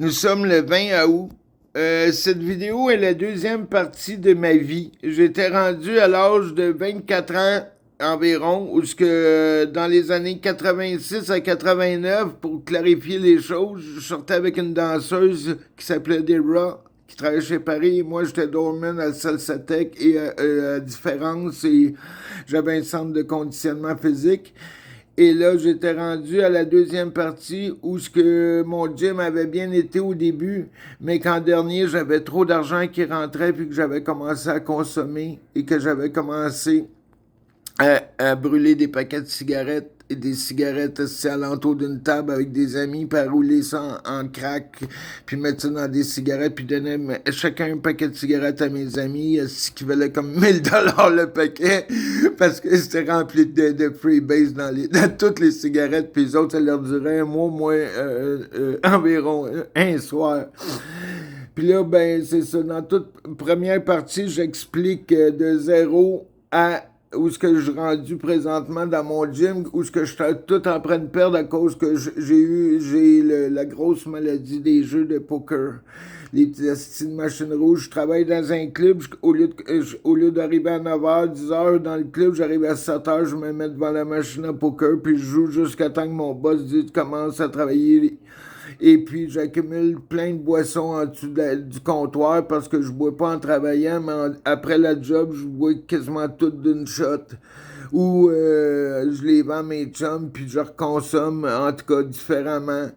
Nous sommes le 20 août. Cette vidéo est la deuxième partie de ma vie. J'étais rendu à l'âge de 24 ans environ, où ce que dans les années 86 à 89, pour clarifier les choses, je sortais avec une danseuse qui s'appelait Debra, qui travaillait chez Paris. Et moi, j'étais doorman à Salsatec et à différence, et j'avais un centre de conditionnement physique. Et là, j'étais rendu à la deuxième partie où ce que mon gym avait bien été au début, mais qu'en dernier, j'avais trop d'argent qui rentrait puis que j'avais commencé à consommer et que j'avais commencé à brûler des paquets de cigarettes et des cigarettes assis alentour d'une table avec des amis, puis à rouler ça en crack, puis mettre ça dans des cigarettes, puis donner chacun un paquet de cigarettes à mes amis, ce qui valait comme 1000 $ le paquet, parce que c'était rempli de freebase dans toutes les cigarettes, puis les autres, ça leur durait un mois, environ un soir. Puis là, ben, c'est ça. Dans toute première partie, j'explique de zéro à où ce que je suis rendu présentement dans mon gym, où ce que je suis tout en train de perdre à cause que j'ai la grosse maladie des jeux de poker. Les petits astis de machine rouge. Je travaille dans un club, au lieu d'arriver à 9h, 10h dans le club, j'arrive à 7h, je me mets devant la machine à poker, puis je joue jusqu'à temps que mon boss dit tu commences à travailler. Et puis, j'accumule plein de boissons en dessous du comptoir parce que je bois pas en travaillant, mais après la job, je bois quasiment tout d'une shot. Ou je les vends à mes chums, puis je reconsomme, en tout cas, différemment.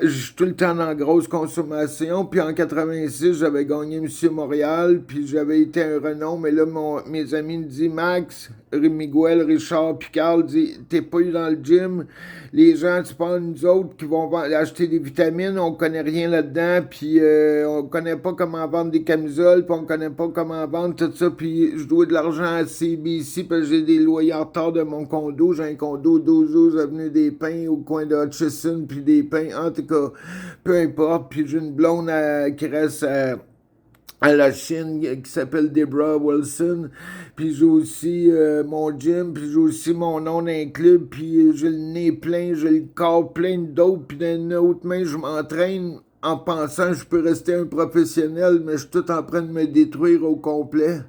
Je suis tout le temps dans la grosse consommation. Puis en 86, j'avais gagné Monsieur Montréal, puis j'avais été un renom. Mais là, mes amis me disent, Max, Miguel, Richard, Picard, dit, t'es pas eu dans le gym. Les gens, c'est pas nous autres qui vont acheter des vitamines, on connaît rien là-dedans, puis on connaît pas comment vendre des camisoles, puis on connaît pas comment vendre tout ça, puis je dois de l'argent à CBC parce que j'ai des loyers en retard de mon condo. J'ai un condo 12 avenue des Pins au coin de Hutchison, puis des Pins, en tout cas, peu importe. Puis j'ai une blonde qui reste à la Chine qui s'appelle Debra Wilson. Puis j'ai aussi mon gym, puis j'ai aussi mon nom d'un club, puis j'ai le nez plein, j'ai le corps plein de dope, puis d'une autre main, je m'entraîne en pensant que je peux rester un professionnel, mais je suis tout en train de me détruire au complet.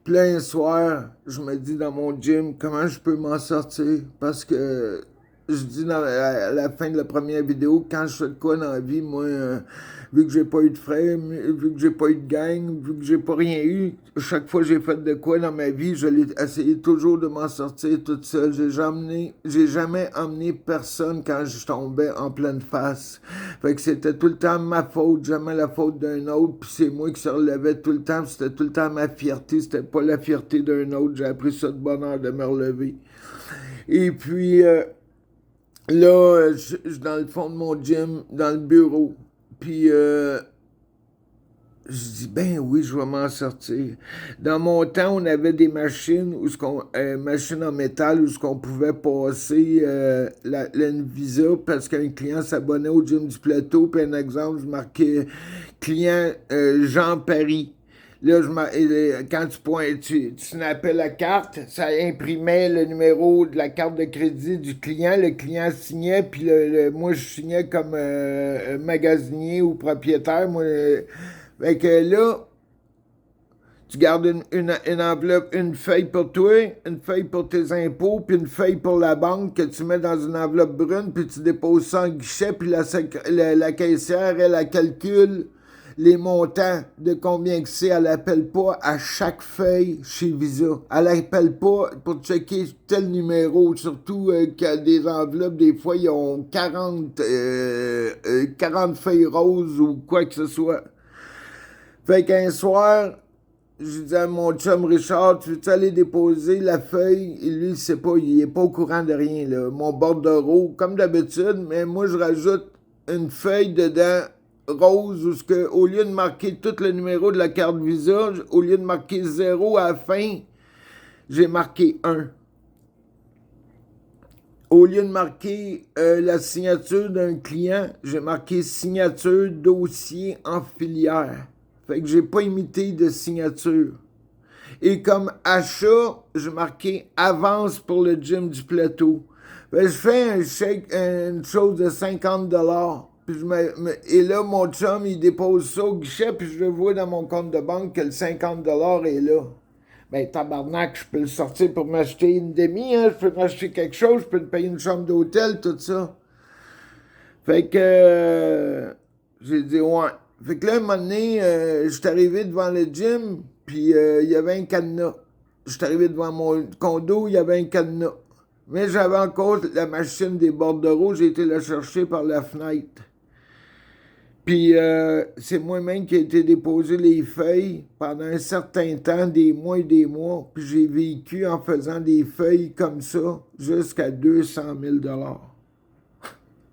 Plein soir, je me dis dans mon gym, comment je peux m'en sortir? Parce que je dis à la fin de la première vidéo, quand je fais de quoi dans la vie, moi, vu que j'ai pas eu de frère, vu que j'ai pas eu de gang, vu que j'ai pas rien eu, chaque fois que j'ai fait de quoi dans ma vie, je l'ai essayé toujours de m'en sortir toute seule. J'ai jamais emmené personne quand je tombais en pleine face. Fait que c'était tout le temps ma faute, jamais la faute d'un autre, puis c'est moi qui se relevais tout le temps, puis c'était tout le temps ma fierté, c'était pas la fierté d'un autre. J'ai appris ça de bonheur de me relever. Et puis, là, je dans le fond de mon gym, dans le bureau. Puis, je dis, ben oui, je vais m'en sortir. Dans mon temps, on avait des machines, machines en métal, où ce qu'on pouvait passer l'Invisa parce qu'un client s'abonnait au gym du plateau. Puis, un exemple, je marquais client Jean Paris. Là, quand tu snappais la carte, ça imprimait le numéro de la carte de crédit du client. Le client signait, puis moi, je signais comme magasinier ou propriétaire. Moi, fait que là, tu gardes une enveloppe, une feuille pour toi, une feuille pour tes impôts, puis une feuille pour la banque que tu mets dans une enveloppe brune, puis tu déposes ça en guichet, puis la caissière, elle calcule les montants de combien que c'est. Elle appelle pas à chaque feuille chez Visa. Elle appelle pas pour checker tel numéro, surtout que des enveloppes, des fois, ils ont 40 feuilles roses ou quoi que ce soit. Fait qu'un soir, je dis à mon chum Richard, tu veux-tu aller déposer la feuille? Et lui, il sait pas, il est pas au courant de rien, là. Mon bordereau, comme d'habitude, mais moi, je rajoute une feuille dedans rose où au lieu de marquer tout le numéro de la carte Visa, au lieu de marquer 0 à la fin, j'ai marqué 1. Au lieu de marquer la signature d'un client, j'ai marqué signature dossier en filière. Fait que j'ai pas imité de signature. Et comme achat, j'ai marqué avance pour le gym du plateau. Fait que je fais une chose de 50 $. Puis et là, mon chum, il dépose ça au guichet, puis je le vois dans mon compte de banque que le 50$ est là. Ben, tabarnak, je peux le sortir pour m'acheter une demi, hein, je peux m'acheter quelque chose, je peux me payer une chambre d'hôtel, tout ça. Fait que j'ai dit ouais. Fait que là, un moment donné, je suis arrivé devant le gym, puis il y avait un cadenas. Je suis arrivé devant mon condo, il y avait un cadenas. Mais j'avais encore la machine des bordereaux, j'ai été la chercher par la fenêtre. Puis c'est moi-même qui ai été déposer les feuilles pendant un certain temps, des mois et des mois. Puis j'ai vécu en faisant des feuilles comme ça jusqu'à 200 000 $.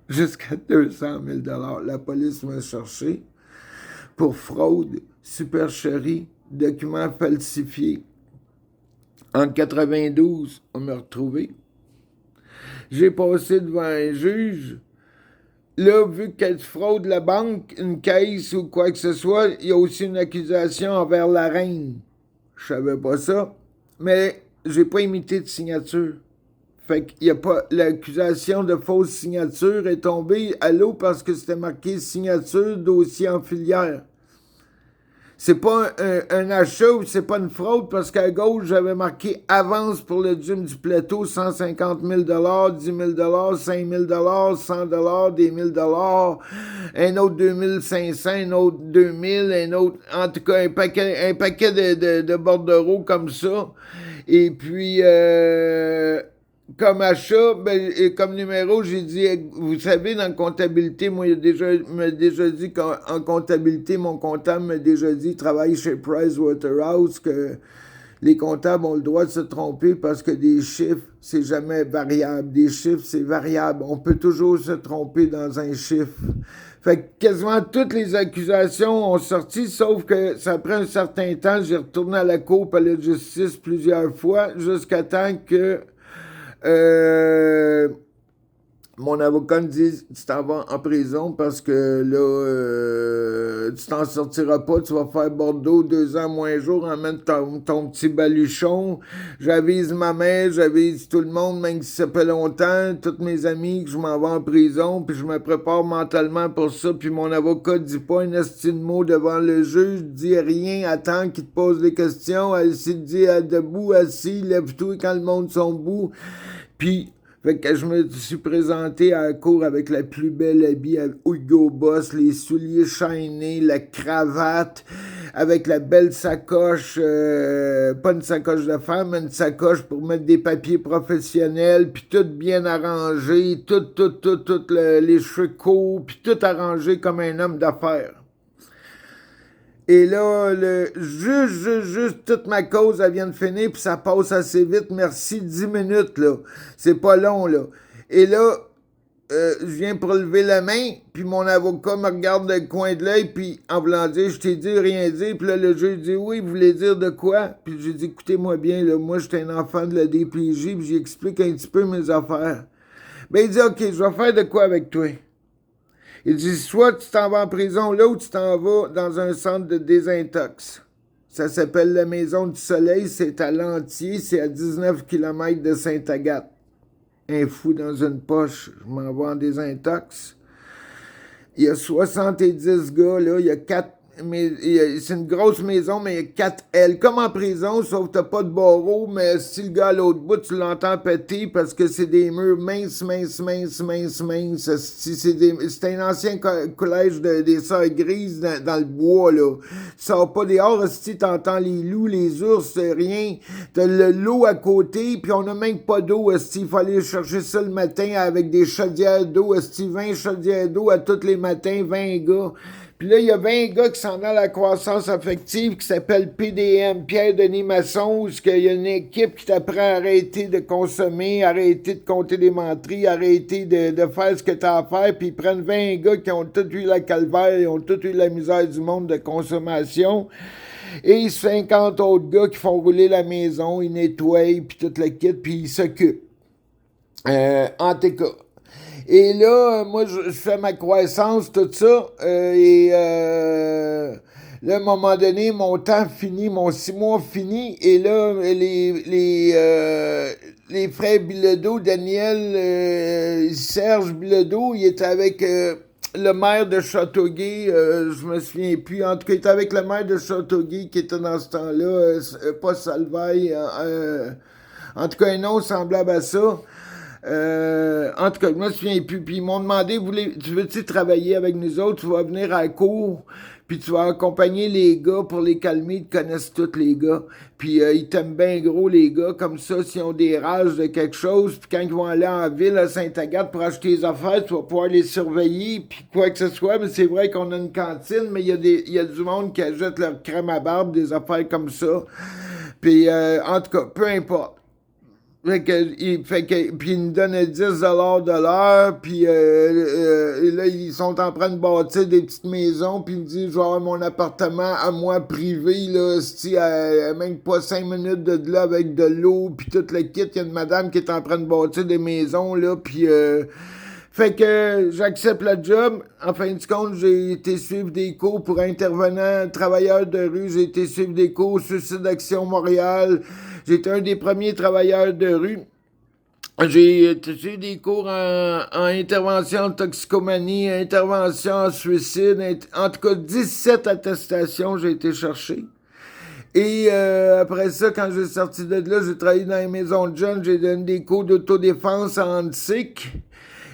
Jusqu'à 200 000 $. La police m'a cherché pour fraude, supercherie, documents falsifiés. En 92, on m'a retrouvé. J'ai passé devant un juge. Là, vu qu'elle fraude la banque, une caisse ou quoi que ce soit, il y a aussi une accusation envers la reine. Je savais pas ça, mais j'ai pas imité de signature. Fait qu'il y a pas. L'accusation de fausse signature est tombée à l'eau parce que c'était marqué signature, dossier en filière. C'est pas un achat ou c'est pas une fraude parce qu'à gauche, j'avais marqué avance pour le gym du plateau, 150 000 $, 10 000 $, 5 000 $, 100 $, des 1000 $, un autre 2500, un autre 2000, un autre, en tout cas, un paquet de bordereaux comme ça. Et puis, comme achat, ben, et comme numéro, j'ai dit, vous savez, dans la comptabilité, moi, il m'a déjà dit qu'en comptabilité, mon comptable m'a déjà dit, il travaille chez Pricewaterhouse, que les comptables ont le droit de se tromper parce que des chiffres, c'est jamais variable. Des chiffres, c'est variable. On peut toujours se tromper dans un chiffre. Fait que quasiment toutes les accusations ont sorti, sauf que ça prend un certain temps. J'ai retourné à la cour palais de justice plusieurs fois, jusqu'à temps que mon avocat me dit, tu t'en vas en prison parce que là, tu t'en sortiras pas, tu vas faire Bordeaux 2 ans moins un jour, emmène ton petit baluchon. J'avise ma mère, j'avise tout le monde, même si ça fait longtemps, tous mes amis, que je m'en vais en prison, puis je me prépare mentalement pour ça, puis mon avocat dit pas un esti de mot devant le juge, dit rien, attend qu'il te pose des questions, s'il te dit debout, assis, lève-toi quand le monde sont debout, puis fait que je me suis présenté à la cour avec la plus belle habit à Hugo Boss, les souliers chaînés, la cravate, avec la belle sacoche, pas une sacoche de femme, mais une sacoche pour mettre des papiers professionnels, puis tout bien arrangé, tout les cheveux courts, puis tout arrangé comme un homme d'affaires. Et là, juste, toute ma cause, elle vient de finir, puis ça passe assez vite. Merci, 10 minutes, là. C'est pas long, là. Et là, je viens pour lever la main, puis mon avocat me regarde d'un coin de l'œil, puis en voulant dire, je t'ai dit rien dire, puis là, le juge dit, oui, vous voulez dire de quoi? Puis j'ai dit, écoutez-moi bien, là, moi, j'étais un enfant de la DPJ, puis j'explique un petit peu mes affaires. Ben, il dit, OK, je vais faire de quoi avec toi? Il dit, soit tu t'en vas en prison là ou tu t'en vas dans un centre de désintox. Ça s'appelle la Maison du Soleil, c'est à Lantier, c'est à 19 km de Sainte-Agathe. Un fou dans une poche, je m'en vais en désintox. Il y a 70 gars, là, il y a 4... C'est une grosse maison, mais il y a 4 ailes. Comme en prison, sauf que t'as pas de barreaux, mais si le gars à l'autre bout, tu l'entends péter parce que c'est des murs minces. C'est un ancien collège des Sœurs Grises dans le bois, là. Tu sors pas dehors, si t'entends les loups, les ours, rien. T'as l'eau à côté, puis on n'a même pas d'eau, il faut aller chercher ça le matin avec des chaudières d'eau, 20 chaudières d'eau à tous les matins, 20 gars. Puis là, il y a 20 gars qui s'en ont à la croissance affective qui s'appelle PDM, Pierre-Denis Masson, où il y a une équipe qui t'apprend à arrêter de consommer, arrêter de compter des menteries, arrêter de faire ce que tu as à faire, puis ils prennent 20 gars qui ont tous eu la calvaire, ils ont tous eu la misère du monde de consommation, et 50 autres gars qui font rouler la maison, ils nettoient, puis toute la kit, puis ils s'occupent. En tout cas. Et là, moi, je fais ma croissance, tout ça, là, à un moment donné, mon temps fini, mon 6 mois fini, et là, les frères Bilodeau, Daniel, Serge Bilodeau, ils étaient avec le maire de Châteauguay, je me souviens plus. En tout cas, il était avec le maire de Châteauguay qui était dans ce temps-là, pas Salvaille. En tout cas, un nom semblable à ça. En tout cas, je me souviens plus. Puis ils m'ont demandé, tu veux-tu travailler avec nous autres? Tu vas venir à la cour, puis tu vas accompagner les gars pour les calmer. Ils te connaissent tous les gars. Puis ils t'aiment bien gros, les gars. Comme ça, s'ils ont des rages de quelque chose, puis quand ils vont aller en ville à Sainte-Agathe pour acheter des affaires, tu vas pouvoir les surveiller, puis quoi que ce soit. Mais c'est vrai qu'on a une cantine, mais il y a du monde qui achète leur crème à barbe, des affaires comme ça. Puis en tout cas, peu importe. Puis ils nous donnaient 10$ de l'heure, puis là, ils sont en train de bâtir des petites maisons, puis ils me disent, je vais avoir mon appartement à moi privé, là, même pas 5 minutes de là, avec de l'eau, puis tout le kit. Il y a une madame qui est en train de bâtir des maisons, là, puis... fait que j'accepte le job. En fin de compte, j'ai été suivre des cours pour intervenant travailleur de rue. J'ai été suivre des cours Suicide Action Montréal. J'étais un des premiers travailleurs de rue. J'ai suivi des cours en intervention en toxicomanie, intervention en suicide. En tout cas, 17 attestations j'ai été chercher. Et après ça, quand j'ai sorti de là, j'ai travaillé dans les maisons de jeunes. J'ai donné des cours d'autodéfense en DSIC.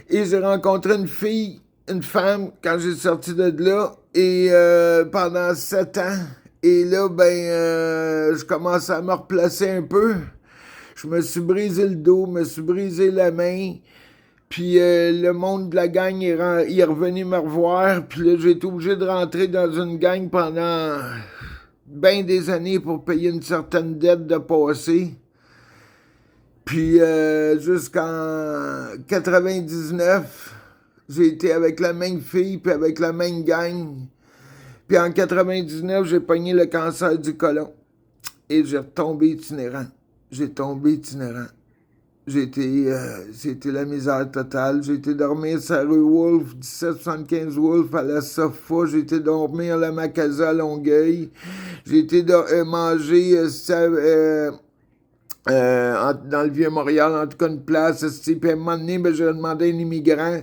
Et j'ai rencontré une femme, quand j'ai sorti de là, et pendant 7 ans. Et là, je commençais à me replacer un peu. Je me suis brisé le dos, me suis brisé la main. Puis le monde de la gang il est revenu me revoir. Puis là, j'ai été obligé de rentrer dans une gang pendant bien des années pour payer une certaine dette de passé. Puis jusqu'en 99, j'ai été avec la même fille puis avec la même gang. Puis en 99, j'ai pogné le cancer du côlon. Et j'ai retombé itinérant. J'ai tombé itinérant. C'était la misère totale. J'ai été dormir sur la rue Wolfe, 1775 Wolfe à la Sofa. J'ai été dormir à la Macasa à Longueuil. J'ai été manger dans le Vieux-Montréal, en tout cas une place. Puis à un moment donné, j'ai demandé à un immigrant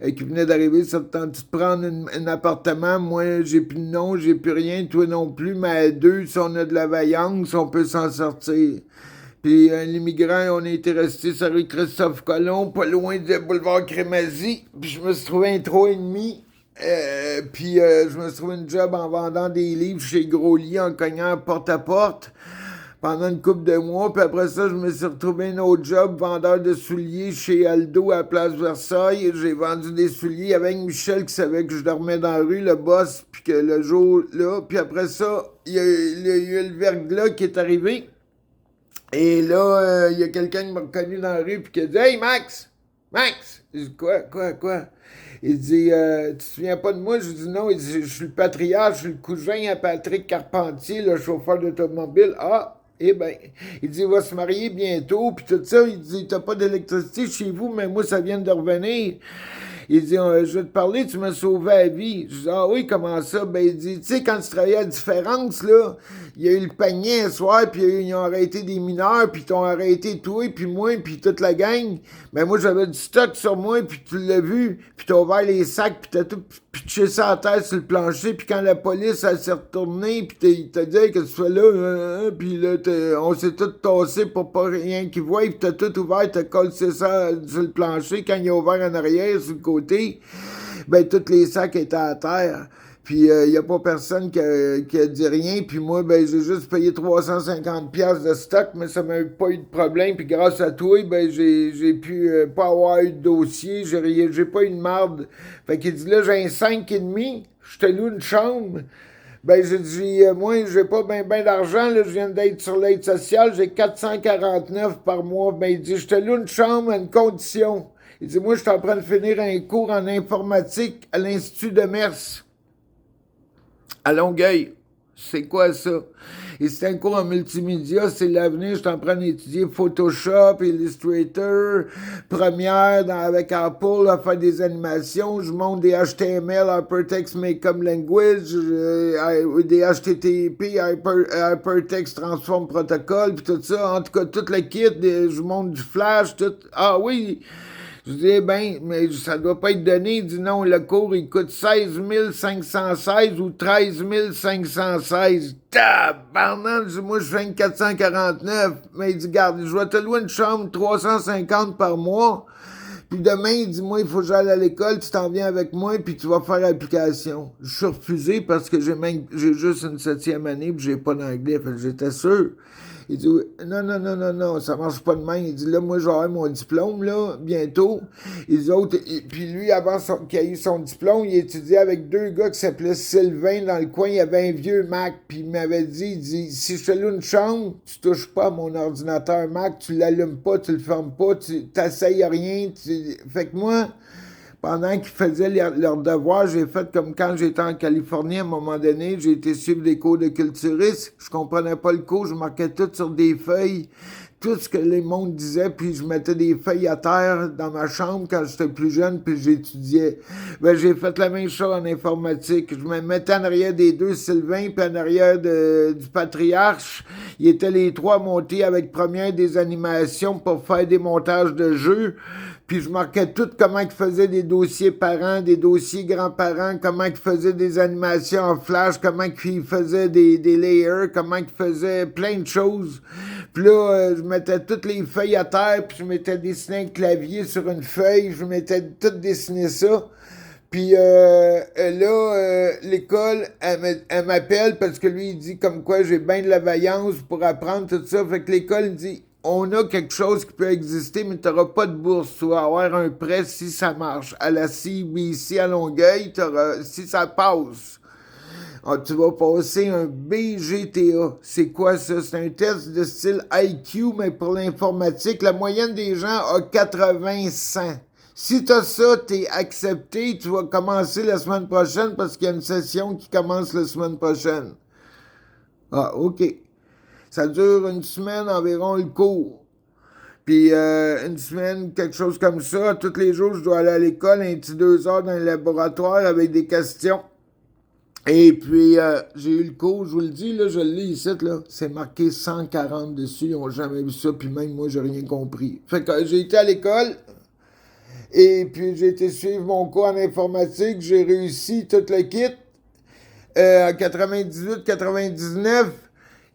qui venait d'arriver, ça te tente de prendre un appartement? Moi, j'ai plus de nom, j'ai plus rien, toi non plus, mais à deux, si on a de la vaillance, on peut s'en sortir. Puis l'immigrant, on était resté sur rue Christophe Colomb, pas loin du boulevard Crémazie. Puis je me suis trouvé un 3,5. Puis je me suis trouvé un job en vendant des livres chez Groslier, en cognant porte à porte pendant une couple de mois. Puis après ça, je me suis retrouvé un autre job, vendeur de souliers chez Aldo à Place Versailles. J'ai vendu des souliers avec Michel qui savait que je dormais dans la rue, le boss, puis que le jour là. Puis après ça, il y a eu le verglas qui est arrivé. Et là, il y a quelqu'un qui m'a reconnu dans la rue puis qui a dit « Hey, Max! Max! » Je dis « Quoi? » Il dit « Tu te souviens pas de moi? » Je dis « Non. » Il dit « Je suis le patriarche, je suis le cousin à Patrick Carpentier, le chauffeur d'automobile. » Ah! Eh ben, il dit, il va se marier bientôt, puis tout ça. Il dit, t'as pas d'électricité chez vous, mais moi, ça vient de revenir. Il dit, je vais te parler, tu m'as sauvé la vie. Je dis, ah oui, comment ça? Ben, il dit, tu sais, quand tu travaillais à Différence, là, il y a eu le panier un soir, puis ils ont arrêté des mineurs, puis ils t'ont arrêté toi, puis moi, puis toute la gang. Ben, moi, j'avais du stock sur moi, puis tu l'as vu, puis t'as ouvert les sacs, puis t'as tout pitché ça à terre sur le plancher, puis quand la police, elle s'est retournée, puis il t'a dit, que tu fais là, puis là, on s'est tout tassé pour pas rien qu'ils voient, puis t'as tout ouvert, t'as collé ça sur le plancher, quand il a ouvert en arrière, sur le côté, ben, tous les sacs étaient à terre. Puis il n'y a pas personne qui a dit rien. Puis moi, ben j'ai juste payé 350$ de stock, mais ça m'a pas eu de problème. Puis grâce à toi, ben j'ai pu pas avoir eu de dossier. J'ai pas eu de marde. Fait qu'il dit là, j'ai un 5,5, je te loue une chambre. Ben j'ai dit, moi, j'ai pas ben d'argent, là, je viens d'être sur l'aide sociale, j'ai 449 par mois. Ben il dit, je te loue une chambre à une condition. Il dit, moi, je suis en train de finir un cours en informatique à l'Institut de Mers. À Longueuil. C'est quoi ça? Et c'est un cours en multimédia, c'est l'avenir. Je suis en train d'étudier Photoshop, Illustrator, Premiere avec Apple, à faire des animations. Je monte des HTML, Hypertext Makeup Language, des HTTP, Hypertext Transform Protocol, puis tout ça. En tout cas, tout le kit, je monte du Flash, tout. Ah oui! Je dis, eh ben, mais ça doit pas être donné. Il dit, non, le cours, il coûte 16 516 ou 13 516. Tabarnak, je dis, moi, je fais une 449. Mais il dit, garde, je vais te louer une chambre 350 par mois. Puis demain, il dit, moi, il faut que j'aille à l'école, tu t'en viens avec moi, puis tu vas faire application. Je suis refusé parce que j'ai juste une 7e année, puis j'ai pas d'anglais. Fait que j'étais sûr. Il dit, non, non, non, non, non, ça marche pas de même. Il dit, là, moi, j'aurai mon diplôme, là, bientôt. Les autres, puis lui, avant qu'il ait eu son diplôme, il étudiait avec 2 gars qui s'appelaient Sylvain dans le coin. Il y avait un vieux Mac, puis il m'avait dit, il dit, si je te loue une chambre, tu touches pas à mon ordinateur Mac, tu l'allumes pas, tu le fermes pas, tu t'essayes rien. Fait que moi, pendant qu'ils faisaient leurs devoirs, j'ai fait comme quand j'étais en Californie, à un moment donné, j'ai été suivre des cours de culturiste. Je comprenais pas le cours, je marquais tout sur des feuilles, tout ce que les mondes disaient, puis je mettais des feuilles à terre dans ma chambre quand j'étais plus jeune, puis j'étudiais. Ben, j'ai fait la même chose en informatique. Je me mettais en arrière des 2 Sylvain, puis en arrière du patriarche. Ils étaient les 3 montés avec première des animations pour faire des montages de jeux. Puis je marquais tout comment ils faisaient des dossiers parents, des dossiers grands-parents, comment ils faisaient des animations en flash, comment ils faisaient des layers, comment ils faisaient plein de choses. Puis là, je mettais toutes les feuilles à terre, puis je m'étais dessiné un clavier sur une feuille, je m'étais tout dessiné ça. Puis là, l'école, elle m'appelle parce que lui, il dit comme quoi j'ai bien de la vaillance pour apprendre tout ça. Fait que l'école dit, on a quelque chose qui peut exister, mais tu n'auras pas de bourse. Tu vas avoir un prêt si ça marche. À la CBC à Longueuil, si ça passe, tu vas passer un BGTA. C'est quoi ça? C'est un test de style IQ, mais pour l'informatique. La moyenne des gens a 80-100. Si t'as ça, t'es accepté, tu vas commencer la semaine prochaine parce qu'il y a une session qui commence la semaine prochaine. Ah, OK. Ça dure une semaine environ le cours. Puis une semaine, quelque chose comme ça. Tous les jours, je dois aller à l'école, un petit 2 heures dans le laboratoire avec des questions. Et puis, j'ai eu le cours, je vous le dis, là, je le lis ici, là. C'est marqué 140 dessus, ils n'ont jamais vu ça, puis même moi, j'ai rien compris. Fait que j'ai été à l'école, et puis j'ai été suivre mon cours en informatique, j'ai réussi tout le kit, en 98-99.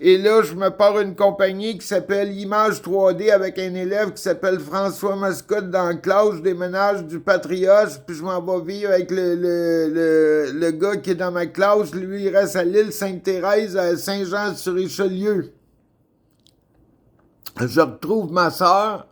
Et là, je me pars une compagnie qui s'appelle Image 3D avec un élève qui s'appelle François Mascotte dans la classe. Je déménage du Patriote, puis je m'en vais vivre avec le gars qui est dans ma classe. Lui, il reste à l'île Sainte-Thérèse, à Saint-Jean-sur-Richelieu. Je retrouve ma soeur.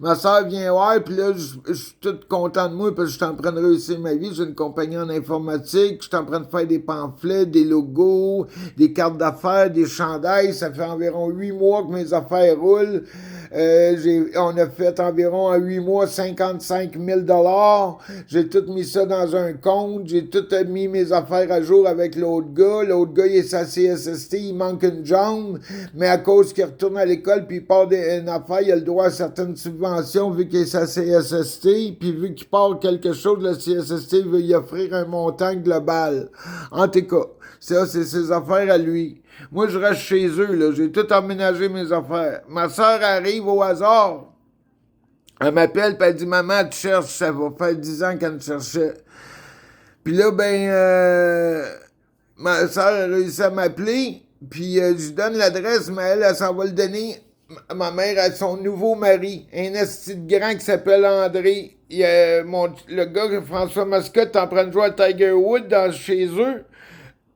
Ma soeur vient voir, puis là, je suis tout content de moi parce que je suis en train de réussir ma vie. J'ai une compagnie en informatique, je suis en train de faire des pamphlets, des logos, des cartes d'affaires, des chandails. Ça fait environ 8 mois que mes affaires roulent. On a fait environ en 8 mois 55 000 $. J'ai tout mis ça dans un compte. J'ai tout mis mes affaires à jour avec l'autre gars. L'autre gars, il est sa CSST, il manque une jambe. Mais à cause qu'il retourne à l'école puis il part d'une affaire, il a le droit à certaines subventions vu qu'il est sa CSST. Puis vu qu'il part quelque chose, la CSST veut y offrir un montant global. En tout cas, ça, c'est ses affaires à lui. Moi, je reste chez eux, là. J'ai tout emménagé mes affaires. Ma soeur arrive au hasard. Elle m'appelle, puis elle dit, maman, tu cherches. Ça va faire 10 ans qu'elle me cherchait. Puis là, ma soeur a réussi à m'appeler. Puis je lui donne l'adresse, mais elle s'en va le donner. Ma mère a son nouveau mari, un esti de grand qui s'appelle André. Le gars, François Mascotte, est en train de jouer à Tiger Woods chez eux.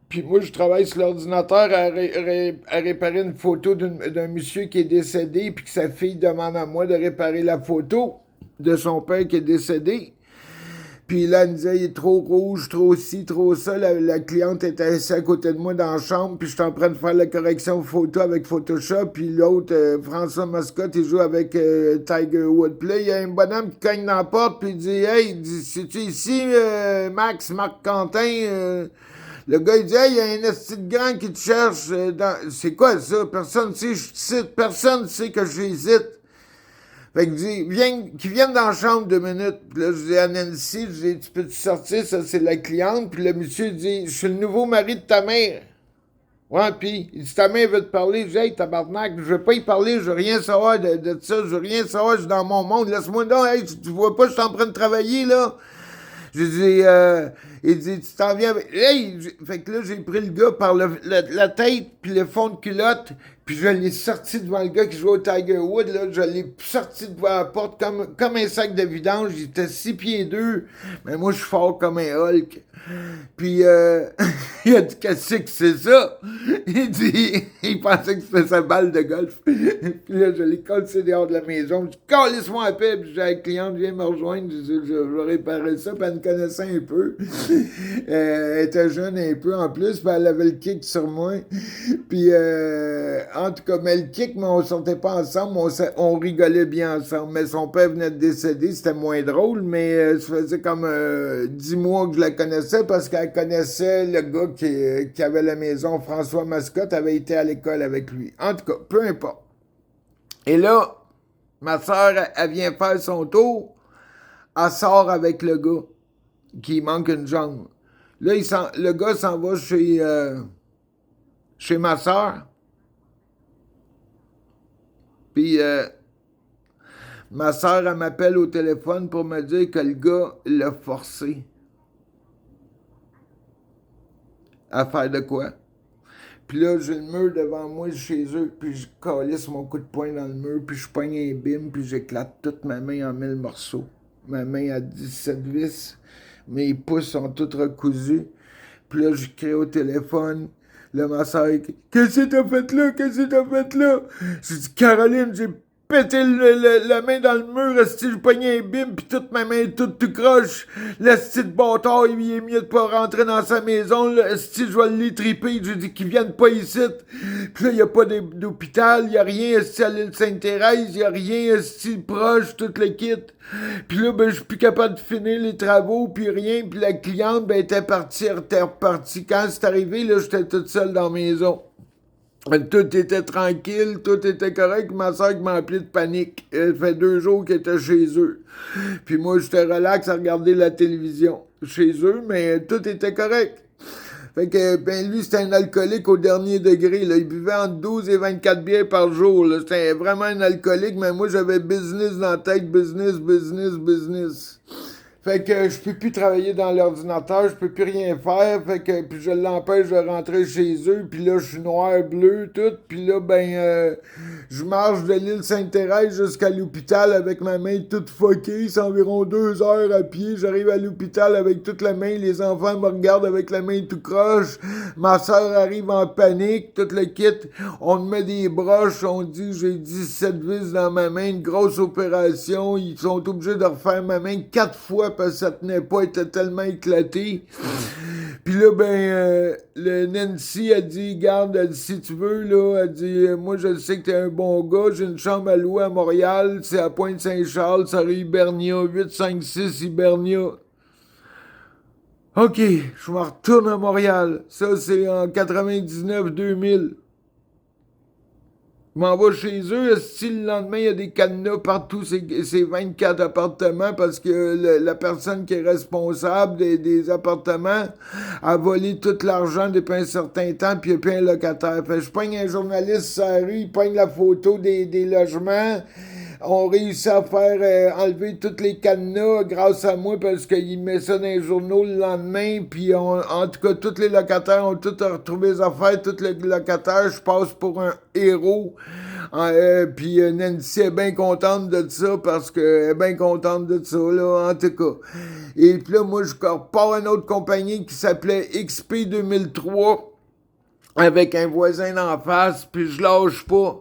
Puis moi, je travaille sur l'ordinateur à réparer une photo d'un monsieur qui est décédé, puis que sa fille demande à moi de réparer la photo de son père qui est décédé. Puis là, elle me disait, il est trop rouge, trop ci, trop ça. La cliente était assise à côté de moi dans la chambre, puis je suis en train de faire la correction photo avec Photoshop, puis l'autre, François Mascotte, il joue avec Tiger Woods. Puis là, il y a un bonhomme qui cogne dans la porte, puis il dit, hey, c'est-tu ici, Marc Quentin? Le gars, il dit, hey, il y a un esti de grand qui te cherche. C'est quoi ça? Personne ne sait, je cite. Personne ne sait que je suis ici. Fait qu'il dit, qu'il vienne dans la chambre 2 minutes. Puis là, je dis à Nancy, je dis, tu peux-tu sortir? Ça, c'est la cliente. Puis le monsieur dit, je suis le nouveau mari de ta mère. Ouais, puis, il dit, ta mère veut te parler. Je dis, hey, tabarnak, je veux pas y parler, je veux rien savoir de ça, je veux rien savoir, je suis dans mon monde, laisse-moi donc, hey, tu vois pas, je suis en train de travailler, là. J'ai dit, il dit, tu t'en viens avec. Hey! Fait que là, j'ai pris le gars par la tête, puis le fond de culotte, puis je l'ai sorti devant le gars qui jouait au Tiger Wood, là. Je l'ai sorti devant la porte comme un sac de vidange. Il était 6 pieds 2, mais moi, je suis fort comme un Hulk. Puis, il a dit, qu'est-ce que c'est ça? Il dit, il pensait que c'était sa balle de golf. Puis là, je l'ai collé dehors de la maison. Je dis, calisse-moi un peu. Puis j'ai la cliente vient me rejoindre. Je vais réparer ça. Puis elle me connaissait un peu. Elle était jeune un peu en plus. Puis elle avait le kick sur moi. Puis, en tout cas, mais le kick, mais on sortait pas ensemble. On rigolait bien ensemble. Mais son père venait de décéder. C'était moins drôle. Mais ça faisait comme 10 mois que je la connaissais parce qu'elle connaissait le gars qui avait la maison. François Mascotte avait été à l'école avec lui. En tout cas, peu importe. Et là, ma soeur, elle vient faire son tour. Elle sort avec le gars qui manque une jambe. Là, le gars s'en va chez ma soeur. Puis ma soeur, elle m'appelle au téléphone pour me dire que le gars l'a forcé à faire de quoi. Puis là, j'ai le mur devant moi chez eux, puis je calisse mon coup de poing dans le mur, puis je pogne un bim, puis j'éclate toute ma main en 1000 morceaux. Ma main a 17 vis, mes pouces sont tous recousus. Puis là, je crie au téléphone. Là, ma soeur, qu'est-ce que t'as fait là? Qu'est-ce que t'as fait là? J'ai dit, Caroline, j'ai pété la main dans le mur, esti, je pognais un bim, pis toute ma main est toute tout croche. L'esti de bâtard, il est mieux de pas rentrer dans sa maison, là, esti, je vais l'étriper, j'ai dit qu'il vienne pas ici. Puis là, y a pas d'hôpital, y a rien, esti, à l'île Sainte-Thérèse, y a rien, esti, proche, tout le kit. Puis là, ben, je suis plus capable de finir les travaux, puis rien, puis la cliente, ben, était partie, elle était repartie. Quand c'est arrivé, là, j'étais toute seule dans la maison. Tout était tranquille, tout était correct. Ma soeur qui m'a appelé de panique. Elle fait 2 jours qu'elle était chez eux. Puis moi, j'étais relax à regarder la télévision chez eux, mais tout était correct. Fait que, ben, lui, c'était un alcoolique au dernier degré, là. Il buvait entre 12 et 24 bières par jour, là. C'était vraiment un alcoolique, mais moi, j'avais business dans la tête, business, business, business. Fait que je peux plus travailler dans l'ordinateur, je peux plus rien faire, fait que puis je l'empêche de rentrer chez eux, puis là je suis noir, bleu, tout, puis là ben je marche de l'île Sainte-Thérèse jusqu'à l'hôpital avec ma main toute fuckée, c'est environ 2 heures à pied, j'arrive à l'hôpital avec toute la main, les enfants me regardent avec la main tout croche, ma soeur arrive en panique, tout le kit, on me met des broches, on dit j'ai 17 vis dans ma main, une grosse opération, ils sont obligés de refaire ma main 4 fois parce que ça tenait pas, elle était tellement éclaté. Puis là, ben, le Nancy a dit, garde, elle dit, si tu veux, là, elle dit, moi, je sais que t'es un bon gars, j'ai une chambre à louer à Montréal, c'est à Pointe-Saint-Charles, ça rue Hibernia, 856 Hibernia. OK, je me retourne à Montréal. Ça, c'est en 99-2000. Je m'en vais chez eux, si le lendemain, il y a des cadenas partout, c'est 24 appartements, parce que la personne qui est responsable des appartements a volé tout l'argent depuis un certain temps, puis il n'y a plus un locataire. Fait que je pogne un journaliste sur la rue, il pogne la photo des logements, on réussit à faire enlever tous les cadenas grâce à moi parce qu'il met ça dans les journaux le lendemain. Puis en tout cas, tous les locataires ont tout retrouvé les affaires. Tous les locataires, je passe pour un héros. Puis Nancy est bien contente de ça parce qu'elle est bien contente de ça, là, en tout cas. Et puis là, moi, je repars à une autre compagnie qui s'appelait XP 2003 avec un voisin d'en face, puis je lâche pas.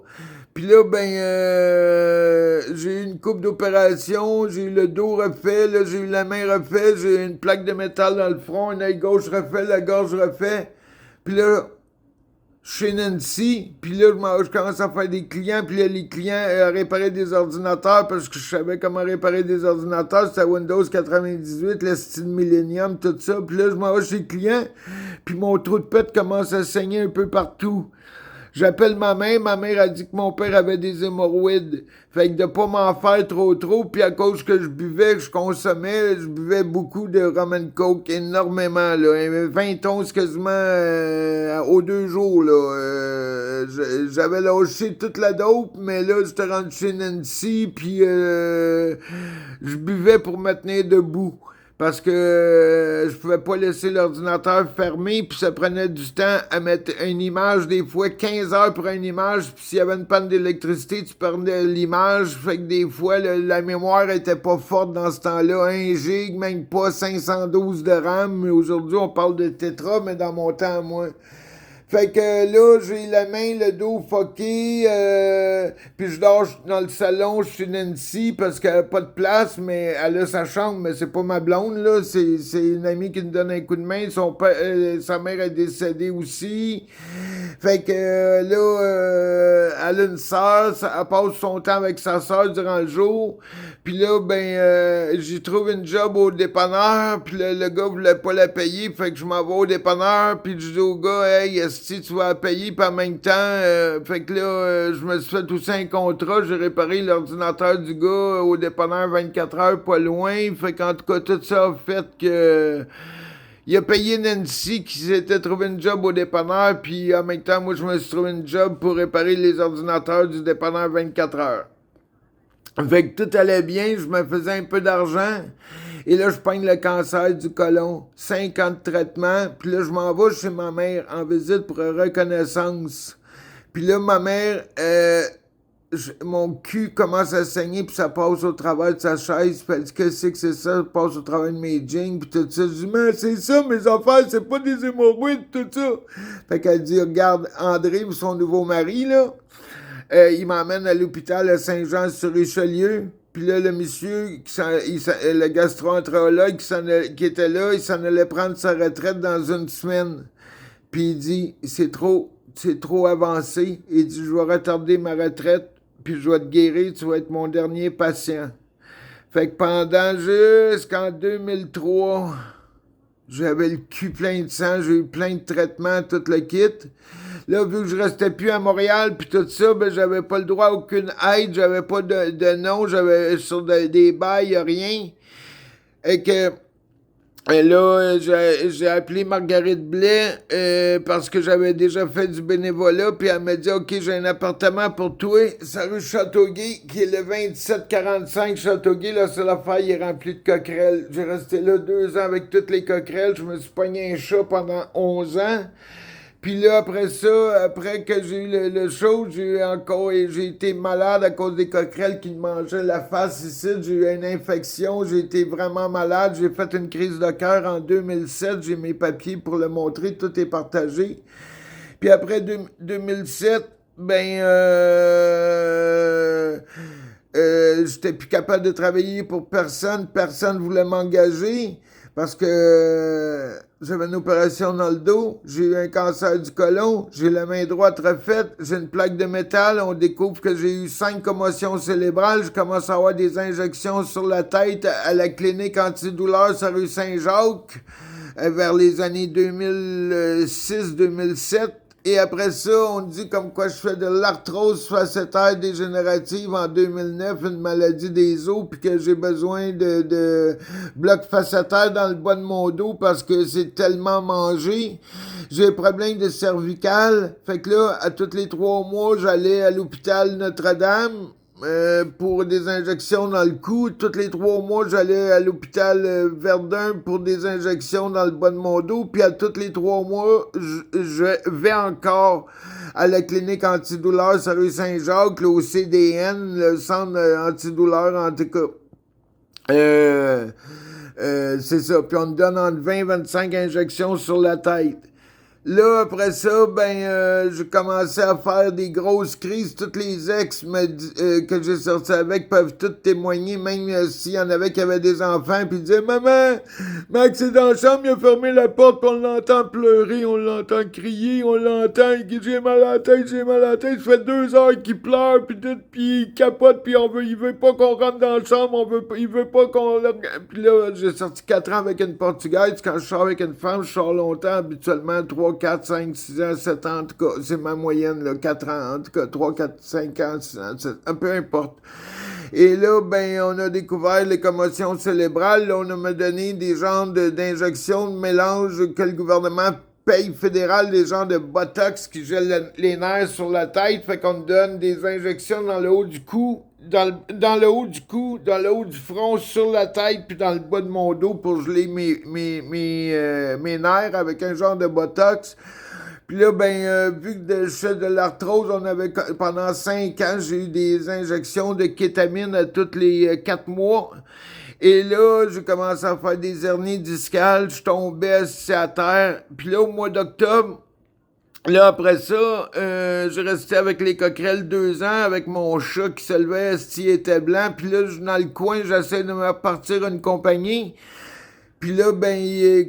Puis là, ben, j'ai eu une coupe d'opération, j'ai eu le dos refait, là, j'ai eu la main refait, j'ai eu une plaque de métal dans le front, un œil gauche refait, la gorge refait. Puis là, chez Nancy, puis là, je commence à faire des clients, puis là, les clients réparaient des ordinateurs, parce que je savais comment réparer des ordinateurs, c'était Windows 98, le style Millennium, tout ça. Puis là, je m'en vais chez les clients, puis mon trou de pète commence à saigner un peu partout. J'appelle ma mère a dit que mon père avait des hémorroïdes. Fait que de pas m'en faire trop, puis à cause que je buvais, que je consommais, je buvais beaucoup de rum and coke, énormément, là. 20 onces quasiment aux 2 jours, là. J'avais lâché toute la dope, mais là, j'étais rendu chez Nancy, puis je buvais pour me tenir debout. Parce que je pouvais pas laisser l'ordinateur fermé, puis ça prenait du temps à mettre une image, des fois 15 heures pour une image, puis s'il y avait une panne d'électricité, tu perdais l'image, fait que des fois, la mémoire était pas forte dans ce temps-là, 1 gig, même pas 512 de RAM, mais aujourd'hui, on parle de tétra, mais dans mon temps, moi. Fait que là, j'ai la main, le dos fucké, puis je dors dans le salon chez Nancy parce qu'elle a pas de place, mais elle a sa chambre, mais c'est pas ma blonde, là, c'est une amie qui me donne un coup de main, sa mère est décédée aussi. Fait que là, elle a une sœur, elle passe son temps avec sa sœur durant le jour, puis là, ben, j'ai trouvé une job au dépanneur, puis le gars voulait pas la payer, fait que je m'en vais au dépanneur, puis je dis au gars, hey, si tu vas la payer, puis en même temps, fait que là, je me suis fait aussi un contrat, j'ai réparé l'ordinateur du gars au dépanneur 24 heures, pas loin, fait qu'en tout cas, tout ça a fait que... Il a payé Nancy qui s'était trouvé une job au dépanneur, puis en même temps, moi, je me suis trouvé une job pour réparer les ordinateurs du dépanneur 24 heures. Fait que tout allait bien, je me faisais un peu d'argent. Et là, je pogne le cancer du côlon. 5 ans de traitement. Puis là, je m'en vais chez ma mère en visite pour reconnaissance. Puis là, ma mère, mon cul commence à saigner, puis ça passe au travers de sa chaise. Puis elle dit, qu'est-ce que c'est ça? Ça passe au travers de mes jeans, puis tout ça. Je dis, mais c'est ça, mes affaires, c'est pas des hémorroïdes, tout ça. Fait qu'elle dit, regarde, André, son nouveau mari, là, il m'emmène à l'hôpital à Saint-Jean-sur-Richelieu. Puis là, le monsieur, le gastro-entérologue qui était là, il s'en allait prendre sa retraite dans une semaine. Puis il dit, c'est trop avancé. Il dit, je vais retarder ma retraite, puis je vais te guérir, tu vas être mon dernier patient. Fait que pendant jusqu'en 2003, j'avais le cul plein de sang, j'ai eu plein de traitements, tout le kit. Là, vu que je restais plus à Montréal, puis tout ça, ben, j'avais pas le droit à aucune aide, j'avais pas de nom, j'avais sur des bails, rien. Et là, j'ai appelé Marguerite Blais parce que j'avais déjà fait du bénévolat, puis elle m'a dit, OK, j'ai un appartement pour toi, c'est rue Châteauguay, qui est le 2745 Châteauguay, là, c'est l'affaire, il est rempli de coquerelles. J'ai resté là 2 ans avec toutes les coquerelles, je me suis pogné un chat pendant 11 ans. Puis là, après ça, après que j'ai eu le show, j'ai été malade à cause des coquerelles qui me mangeaient la face ici. J'ai eu une infection, j'ai été vraiment malade. J'ai fait une crise de cœur en 2007. J'ai mes papiers pour le montrer, tout est partagé. Puis après 2007, ben, j'étais plus capable de travailler pour personne. Personne voulait m'engager parce que j'avais une opération dans le dos, j'ai eu un cancer du côlon, j'ai la main droite refaite, j'ai une plaque de métal, on découvre que j'ai eu 5 commotions cérébrales, je commence à avoir des injections sur la tête à la clinique antidouleur sur rue Saint-Jacques vers les années 2006-2007. Et après ça, on dit comme quoi je fais de l'arthrose facétaire dégénérative en 2009, une maladie des os, puis que j'ai besoin de blocs facétaires dans le bas de mon dos parce que c'est tellement mangé. J'ai un problème de cervical. Fait que là, à tous les 3 mois, j'allais à l'hôpital Notre-Dame. Pour des injections dans le cou. Tous les 3 mois, j'allais à l'hôpital Verdun pour des injections dans le bas de mon dos. Puis à tous les 3 mois, je vais encore à la clinique antidouleur sur rue Saint-Jacques, là, au CDN, le centre antidouleur, en tout cas. C'est ça. Puis on me donne entre 20 et 25 injections sur la tête. Là, après ça, ben, j'ai commencé à faire des grosses crises. Toutes les ex que j'ai sortis avec peuvent toutes témoigner, même s'il y en avait qui avaient des enfants, puis ils disaient, maman, Max est dans la chambre, il a fermé la porte, puis on l'entend pleurer, on l'entend crier, on l'entend, il dit, j'ai mal à la tête, j'ai mal à la tête. Ça fait 2 heures qu'il pleure, puis tout, puis il capote, puis il veut pas qu'on rentre dans la chambre, il veut pas qu'on... Puis là, j'ai sorti 4 ans avec une Portugaise. Quand je sors avec une femme, je sors longtemps, habituellement 3 3, 4, 5, 6 ans, 7 ans, en tout cas, c'est ma moyenne, là, 4 ans, en tout cas, 3, 4, 5 ans, 6 ans, 7 ans, peu importe. Et là, ben, on a découvert les commotions cérébrales. Là, on m'a donné des genres d'injections, de mélange que le gouvernement paye fédéral, des genres de botox qui gèlent les nerfs sur la tête. Fait qu'on me donne des injections dans le haut du cou, dans le haut du cou, dans le haut du front, sur la tête, puis dans le bas de mon dos pour geler mes nerfs avec un genre de botox. Puis là, ben, vu que je fais de l'arthrose, pendant 5 ans, j'ai eu des injections de kétamine à tous les 4 mois. Et là, j'ai commencé à faire des hernies discales, je tombais assis à terre. Puis là, au mois d'octobre, là, après ça, j'ai resté avec les coquerelles 2 ans, avec mon chat qui se levait, s'il était blanc. Puis là, dans le coin, j'essaie de me repartir une compagnie. Puis là, ben, il y a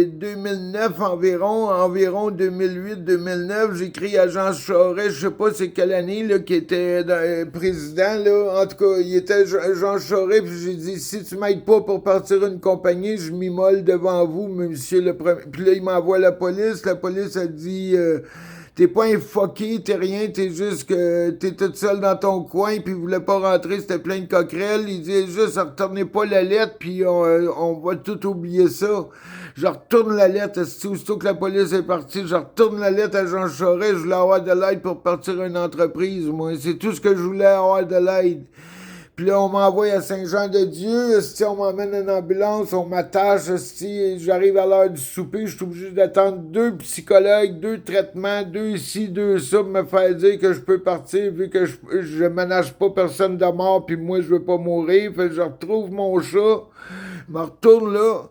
2009 environ 2008-2009, j'ai écrit à Jean Charest, je sais pas c'est quelle année, là, qui était président, là. En tout cas, il était Jean Charest, puis j'ai dit, si tu m'aides pas pour partir une compagnie, je m'immole devant vous, monsieur le premier. Puis là, il m'envoie la police a dit... T'es pas un fucké, t'es rien, t'es juste que t'es tout seul dans ton coin, puis il voulait pas rentrer, c'était plein de coquerelles. Il disait juste, retournez pas la lettre, puis on va tout oublier ça. Je retourne la lettre, aussitôt que la police est partie, je retourne la lettre à Jean Charest, je voulais avoir de l'aide pour partir une entreprise, moi. C'est tout ce que je voulais, avoir de l'aide. Puis là, on m'envoie à Saint-Jean-de-Dieu, si on m'emmène une ambulance, on m'attache, si j'arrive à l'heure du souper, je suis obligé d'attendre 2 psychologues, 2 traitements, 2 ici, 2 ça, pour me faire dire que je peux partir, vu que je ménage pas personne de mort, puis moi, je veux pas mourir. Fait que je retrouve mon chat, je me retourne là,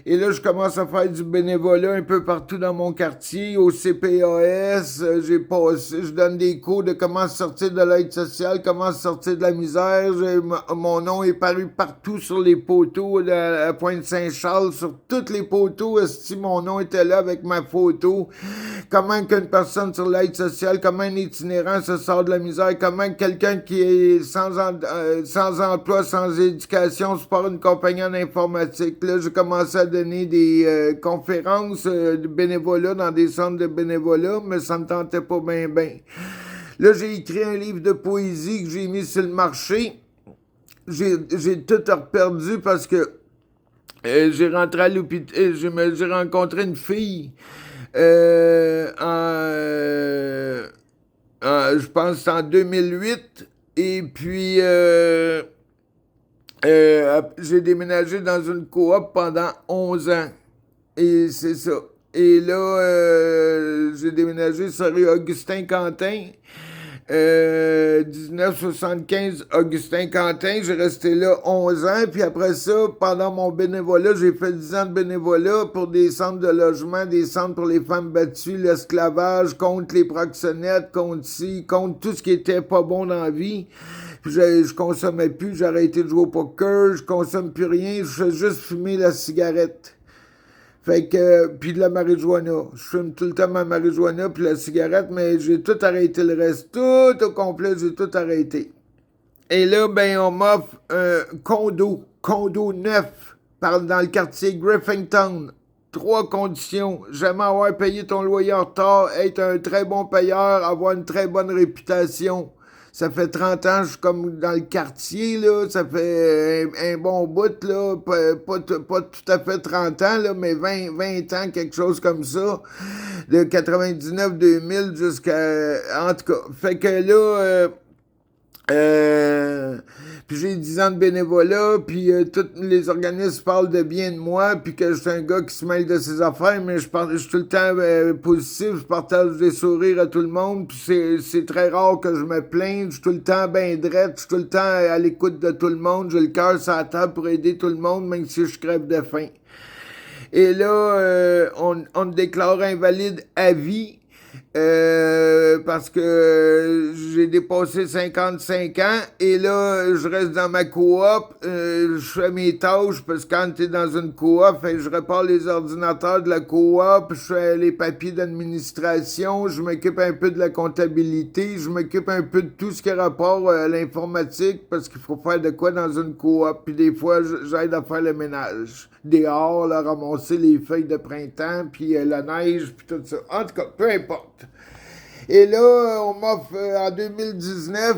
et là, je commence à faire du bénévolat un peu partout dans mon quartier, au CPAS, je donne des cours de comment sortir de l'aide sociale, comment sortir de la misère. Mon nom est paru partout sur les poteaux à Pointe-Saint-Charles, sur tous les poteaux. Si mon nom était là avec ma photo, comment qu'une personne sur l'aide sociale, comment un itinérant se sort de la misère, comment quelqu'un qui est sans emploi, sans éducation, se part une compagnie en informatique. Là, j'ai commencé à donner des conférences de bénévolat dans des centres de bénévolat, mais ça me tentait pas bien. Là, j'ai écrit un livre de poésie que j'ai mis sur le marché. J'ai tout reperdu parce que j'ai rentré à l'hôpital, j'ai rencontré une fille je pense que c'est en 2008, et puis j'ai déménagé dans une coop pendant 11 ans. Et c'est ça. Et là, j'ai déménagé sur rue Augustin-Quentin. 1975, Augustin-Quentin. J'ai resté là 11 ans. Puis après ça, pendant mon bénévolat, j'ai fait 10 ans de bénévolat pour des centres de logement, des centres pour les femmes battues, l'esclavage, contre les proxénètes, contre tout ce qui était pas bon dans la vie. Puis je consommais plus, j'ai arrêté de jouer au poker, je consomme plus rien, je fais juste fumer la cigarette. Fait que, puis de la marijuana. Je fume tout le temps ma marijuana puis la cigarette, mais j'ai tout arrêté le reste. Tout au complet, j'ai tout arrêté. Et là, ben, on m'offre un condo neuf, dans le quartier Griffintown. 3 conditions. Jamais avoir payé ton loyer en retard, être un très bon payeur, avoir une très bonne réputation. Ça fait 30 ans, je suis comme dans le quartier, là. Ça fait un bon bout, là. Pas tout à fait 30 ans, là, mais 20 ans, quelque chose comme ça. De 99-2000 jusqu'à... En tout cas, fait que là... puis j'ai 10 ans de bénévolat, puis tous les organismes parlent de bien de moi, puis que je suis un gars qui se mêle de ses affaires, mais je suis tout le temps positif, je partage des sourires à tout le monde, puis c'est très rare que je me plaigne, je suis tout le temps ben drette, je suis tout le temps à l'écoute de tout le monde, j'ai le cœur sur la table pour aider tout le monde, même si je crève de faim. Et là, on me déclare invalide à vie, parce que j'ai dépassé 55 ans et là, je reste dans ma coop, je fais mes tâches parce que quand tu es dans une coop, je répare les ordinateurs de la coop, je fais les papiers d'administration, je m'occupe un peu de la comptabilité, je m'occupe un peu de tout ce qui est rapport à l'informatique parce qu'il faut faire de quoi dans une coop, puis des fois, j'aide à faire le ménage. dehors, là, ramasser les feuilles de printemps, puis la neige, puis tout ça. En tout cas, peu importe. Et là, on m'offre en 2019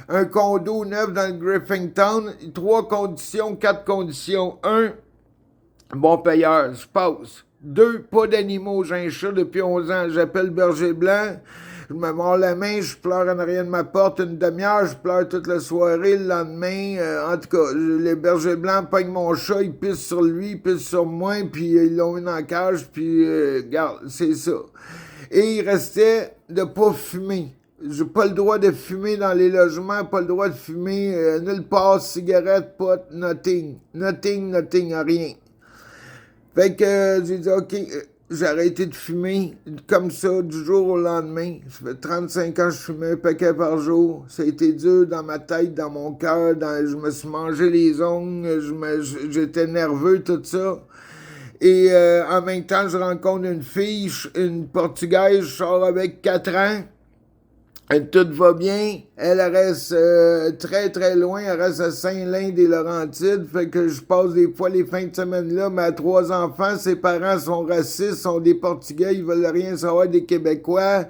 un condo neuf dans le Griffintown. 3 conditions, 4 conditions. 1, bon payeur, je passe. 2, pas d'animaux, j'ai un chat depuis 11 ans. J'appelle Berger Blanc, je me mords la main, je pleure en arrière de ma porte une demi-heure, je pleure toute la soirée, le lendemain. En tout cas, les Bergers Blancs pognent mon chat, ils pissent sur lui, ils pissent sur moi, puis ils l'ont mis dans la cage, puis regarde, c'est ça. Et il restait de pas fumer. J'ai pas le droit de fumer dans les logements, pas le droit de fumer nulle part, cigarette, pot, nothing. Nothing, rien. Fait que j'ai dit, OK, j'ai arrêté de fumer comme ça du jour au lendemain. Ça fait 35 ans que je fumais un paquet par jour. Ça a été dur dans ma tête, dans mon cœur. Je me suis mangé les ongles, j'étais nerveux, tout ça. Et en même temps, je rencontre une fille, une Portugaise, je sors avec 4 ans. Tout va bien. Elle reste très, très loin. Elle reste à Saint-Lin-des-Laurentides. Fait que je passe des fois les fins de semaine là. Mais à 3 enfants, ses parents sont racistes, sont des Portugais. Ils veulent rien savoir des Québécois.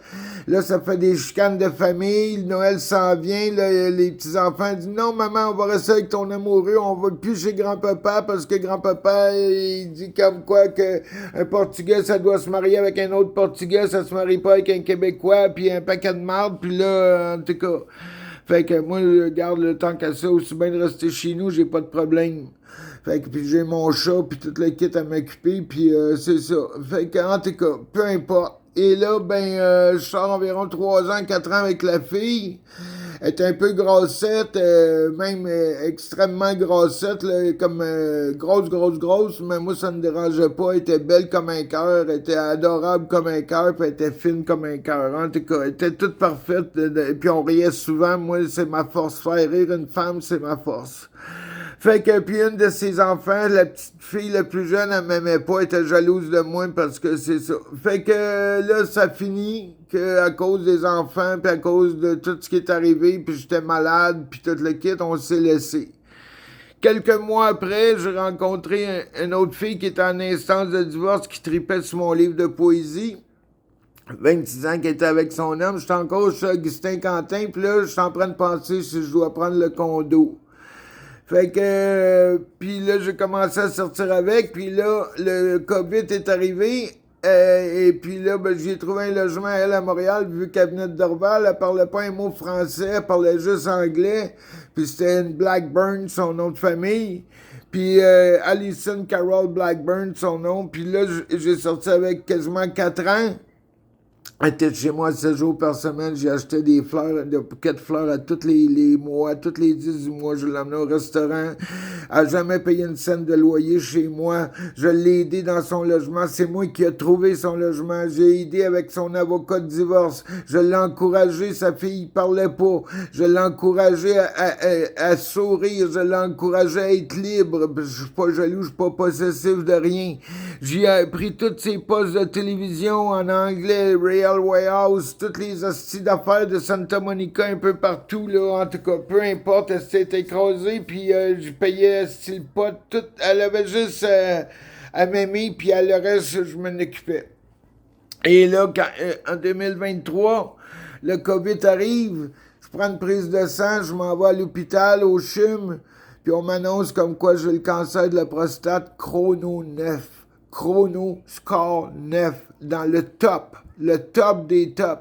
Là, ça fait des chicanes de famille. Noël s'en vient. Là, les petits-enfants disent, non, maman, on va rester avec ton amoureux. On va plus chez grand-papa parce que grand-papa, il dit comme quoi que un Portugais, ça doit se marier avec un autre Portugais. Ça se marie pas avec un Québécois. Puis un paquet de marde. Puis là, en tout cas, fait que moi, je garde le temps qu'à ça, aussi bien de rester chez nous, j'ai pas de problème. Fait que puis j'ai mon chat, puis tout le kit à m'occuper, puis c'est ça. Fait que, en tout cas, peu importe. Et là, je sors environ 3 ans, 4 ans avec la fille. Elle est un peu grossette, même extrêmement grossette, là, comme grosse, mais moi ça ne me dérangeait pas. Elle était belle comme un cœur, elle était adorable comme un cœur, puis elle était fine comme un cœur. En tout cas, elle était toute parfaite, et puis on riait souvent. Moi, c'est ma force. Faire rire une femme, c'est ma force. Fait que, puis une de ses enfants, la petite fille la plus jeune, elle m'aimait pas, elle était jalouse de moi parce que c'est ça. Fait que là, ça finit que à cause des enfants, puis à cause de tout ce qui est arrivé, puis j'étais malade, puis tout le kit, on s'est laissé. Quelques mois après, j'ai rencontré une autre fille qui était en instance de divorce, qui tripait sur mon livre de poésie. 26 ans qu'elle était avec son homme. J'étais encore chez Augustin Quentin, puis là, je suis en train de penser si je dois prendre le condo. Fait que, puis là, j'ai commencé à sortir avec, puis là, le COVID est arrivé, et puis là, j'ai trouvé un logement, elle, à Montréal, vu qu'elle venait de Dorval, elle parlait pas un mot français, elle parlait juste anglais, puis c'était une Blackburn, son nom de famille, puis Alison Carol Blackburn, son nom, puis là, j'ai sorti avec quasiment 4 ans. Elle était chez moi 7 jours par semaine. J'ai acheté des fleurs, des bouquets de fleurs à tous les mois, tous les 10 du mois. Je l'emmenais au restaurant. Elle n'a jamais payé une scène de loyer chez moi. Je l'ai aidé dans son logement. C'est moi qui ai trouvé son logement. J'ai aidé avec son avocat de divorce. Je l'ai encouragé. Sa fille ne parlait pas. Je l'ai encouragé à sourire. Je l'ai encouragé à être libre. Je suis pas jaloux. Je suis pas possessif de rien. J'ai pris toutes ses postes de télévision en anglais, Real Warehouse, toutes les hosties d'affaires de Santa Monica, un peu partout, là, en tout cas, peu importe, elle s'est écrasée, puis je payais style pot, tout, elle avait juste à m'aimer, puis à le reste, je m'en occupais. Et là, en 2023, le COVID arrive, je prends une prise de sang, je m'en vais à l'hôpital, au CHUM, puis on m'annonce comme quoi j'ai le cancer de la prostate chrono 9. Chrono score 9, dans le top des tops.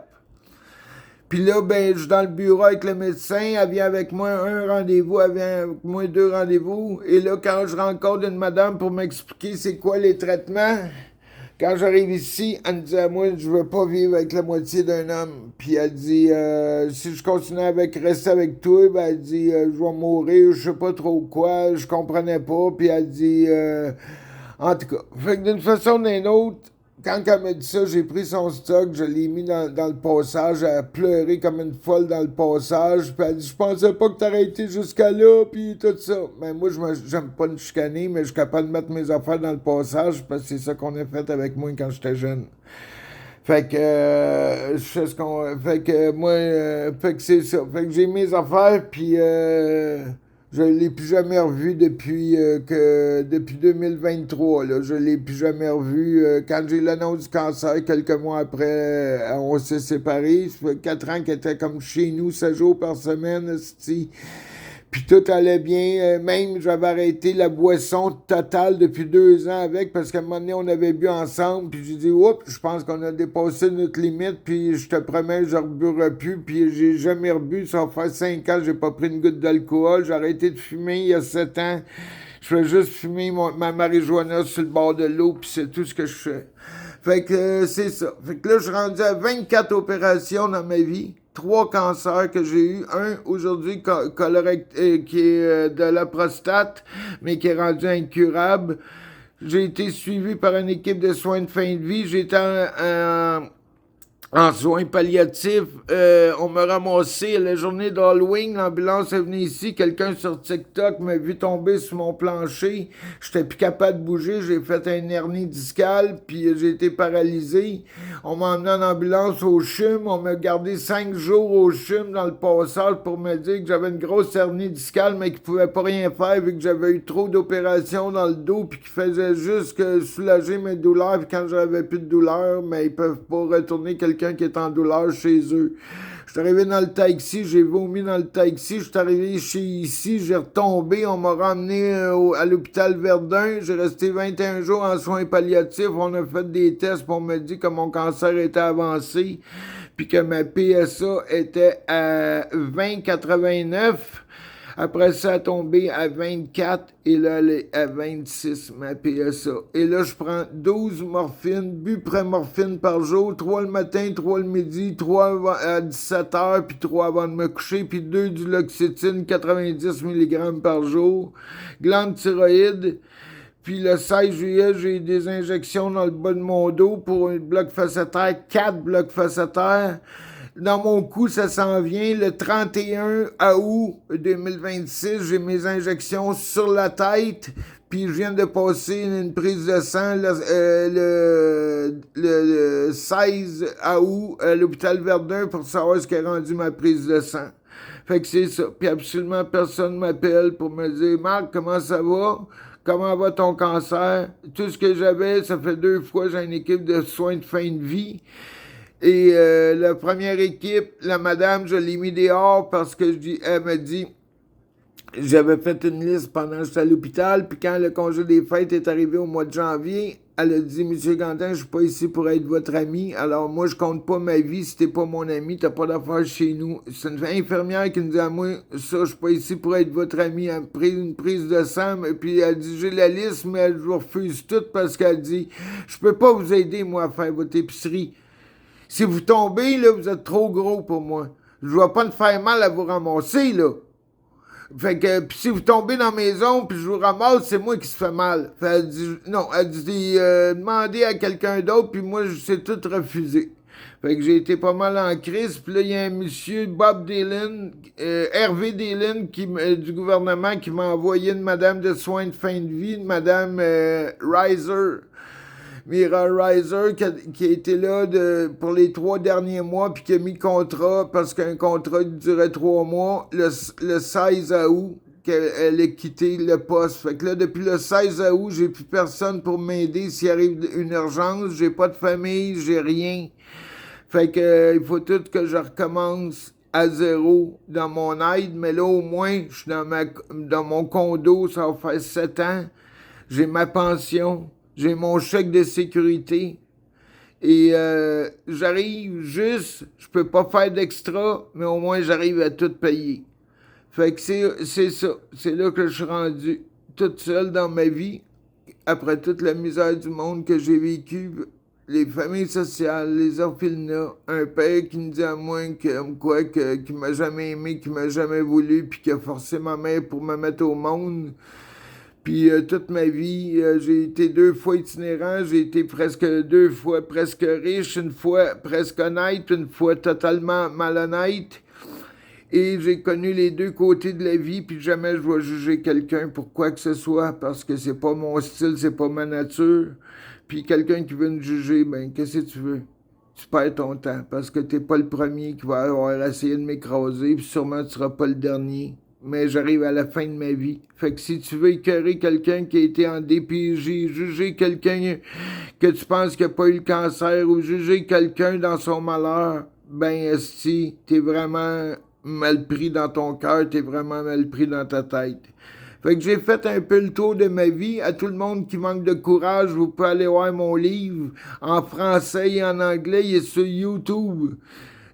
Puis là, je suis dans le bureau avec le médecin, elle vient avec moi un rendez-vous, elle vient avec moi 2 rendez-vous. Et là, quand je rencontre une madame pour m'expliquer c'est quoi les traitements, quand j'arrive ici, elle me dit à moi, je veux pas vivre avec la moitié d'un homme. Puis elle dit, si je continue rester avec toi, elle dit, je vais mourir, je sais pas trop quoi, je comprenais pas. Puis elle dit, en tout cas, fait que d'une façon ou d'une autre, quand elle m'a dit ça, j'ai pris son stock, je l'ai mis dans le passage, elle a pleuré comme une folle dans le passage, puis elle dit, je pensais pas que t'aurais été jusqu'à là, puis tout ça. Mais moi, j'aime pas me chicaner, mais je suis capable de mettre mes affaires dans le passage, parce que c'est ça qu'on a fait avec moi quand j'étais jeune. Fait que, je fais ce qu'on... Fait que, moi, fait que c'est ça. Fait que j'ai mes affaires, puis Je ne l'ai plus jamais revu depuis 2023. Là. Je ne l'ai plus jamais revu. Quand j'ai eu l'annonce du cancer, quelques mois après, on s'est séparés. Ça fait 4 ans qu'il était comme chez nous, 7 jours par semaine. Esti. Puis tout allait bien. Même, j'avais arrêté la boisson totale depuis 2 ans avec, parce qu'à un moment donné, on avait bu ensemble. Puis j'ai dit, oups, je pense qu'on a dépassé notre limite. Puis je te promets, je ne rebuerai plus. Puis j'ai jamais rebu. Ça va faire 5 ans, j'ai pas pris une goutte d'alcool. J'ai arrêté de fumer il y a 7 ans. Je fais juste fumer ma marijuana sur le bord de l'eau. Puis c'est tout ce que je fais. Fait que c'est ça. Fait que là, je suis rendu à 24 opérations dans ma vie. 3 cancers que j'ai eu. Un aujourd'hui qui est de la prostate, mais qui est rendu incurable. J'ai été suivi par une équipe de soins de fin de vie. J'étais en soins palliatifs. On m'a ramassé la journée d'Halloween. L'ambulance est venue ici. Quelqu'un sur TikTok m'a vu tomber sur mon plancher. J'étais plus capable de bouger. J'ai fait un hernie discale. Puis j'ai été paralysé. On m'a emmené en ambulance au CHUM. On m'a gardé 5 jours au CHUM dans le passage pour me dire que j'avais une grosse hernie discale, mais qu'ils ne pouvaient pas rien faire vu que j'avais eu trop d'opérations dans le dos. Puis qu'ils faisaient juste que soulager mes douleurs. Puis quand j'avais plus de douleur, mais ils peuvent pas retourner quelqu'un qui est en douleur chez eux. Je suis arrivé dans le taxi, j'ai vomi dans le taxi. Je suis arrivé ici, j'ai retombé. On m'a ramené à l'hôpital Verdun. J'ai resté 21 jours en soins palliatifs. On a fait des tests pour me dire que mon cancer était avancé. Puis que ma PSA était à 20,89. Après ça, a tombé à 24 et là, elle est à 26, ma PSA. Et là, je prends 12 morphines, buprémorphine par jour, 3 le matin, 3 le midi, 3 à 17 heures, puis 3 avant de me coucher, puis 2 du L'Oxétine, 90 mg par jour, glande thyroïde. Puis le 16 juillet, j'ai eu des injections dans le bas de mon dos pour un bloc facétaire, 4 blocs facétaires. Dans mon cou, ça s'en vient. Le 31 août 2026, j'ai mes injections sur la tête. Puis je viens de passer une prise de sang le 16 août à l'hôpital Verdun pour savoir ce qu'est rendu ma prise de sang. Fait que c'est ça. Puis absolument personne m'appelle pour me dire « Marc, comment ça va? Comment va ton cancer? » Tout ce que j'avais, ça fait 2 fois, j'ai une équipe de soins de fin de vie. Et la première équipe, la madame, je l'ai mis dehors parce que elle m'a dit, j'avais fait une liste pendant que j'étais à l'hôpital, puis quand le congé des fêtes est arrivé au mois de janvier, elle a dit, Monsieur Quentin, je suis pas ici pour être votre ami, alors moi, je compte pas ma vie si t'es pas mon ami, t'as pas d'affaires chez nous. C'est une infirmière qui nous dit à moi, ça, je suis pas ici pour être votre ami. Elle a pris une prise de sang, et puis elle dit, j'ai la liste, mais elle vous refuse tout parce qu'elle dit, je peux pas vous aider, moi, à faire votre épicerie. Si vous tombez, là, vous êtes trop gros pour moi. Je ne vais pas me faire mal à vous ramasser, là. Fait que, puis si vous tombez dans la maison, puis je vous ramasse, c'est moi qui se fait mal. Fait elle dit, non, elle dit, demandez à quelqu'un d'autre, puis moi, je sais tout refuser. Fait que j'ai été pas mal en crise, puis là, il y a un monsieur, Bob Dylan, Hervé Dylan, du gouvernement, qui m'a envoyé une madame de soins de fin de vie, une madame Riser. Mira Riser qui a été là pour les 3 derniers mois puis qui a mis contrat parce qu'un contrat durait 3 mois le 16 août qu'elle a quitté le poste. Fait que là, depuis le 16 août, j'ai plus personne pour m'aider s'il arrive une urgence. J'ai pas de famille, j'ai rien. Fait que il faut tout que je recommence à zéro dans mon aide. Mais là, au moins, je suis dans mon condo, ça va faire 7 ans. J'ai ma pension. J'ai mon chèque de sécurité et j'arrive juste, je peux pas faire d'extra, mais au moins j'arrive à tout payer. Fait que c'est ça, c'est là que je suis rendu toute seule dans ma vie, après toute la misère du monde que j'ai vécu, les familles sociales, les orphelinats, un père qui me dit à moi qui m'a jamais aimé, qui m'a jamais voulu, puis qui a forcé ma mère pour me mettre au monde. Puis toute ma vie, j'ai été 2 fois itinérant, j'ai été presque 2 fois presque riche, une fois presque honnête, une fois totalement malhonnête. Et j'ai connu les 2 côtés de la vie, puis jamais je vais juger quelqu'un pour quoi que ce soit, parce que c'est pas mon style, c'est pas ma nature. Puis quelqu'un qui veut me juger, ben qu'est-ce que tu veux? Tu perds ton temps, parce que t'es pas le premier qui va avoir essayé de m'écraser, puis sûrement tu seras pas le dernier. mais j'arrive à la fin de ma vie. Fait que si tu veux écœurer quelqu'un qui a été en DPJ, juger quelqu'un que tu penses qu'il n'a pas eu le cancer ou juger quelqu'un dans son malheur, ben esti, t'es vraiment mal pris dans ton cœur, t'es vraiment mal pris dans ta tête. Fait que j'ai fait un peu le tour de ma vie. À tout le monde qui manque de courage, vous pouvez aller voir mon livre en français et en anglais. Il est sur YouTube.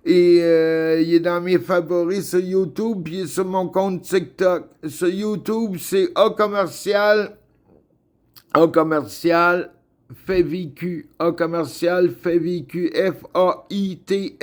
Et il est dans mes favoris sur YouTube, puis il est sur mon compte TikTok. Sur YouTube, c'est A commercial, fait vécu. A commercial, fait vécu. FAITS-VECU.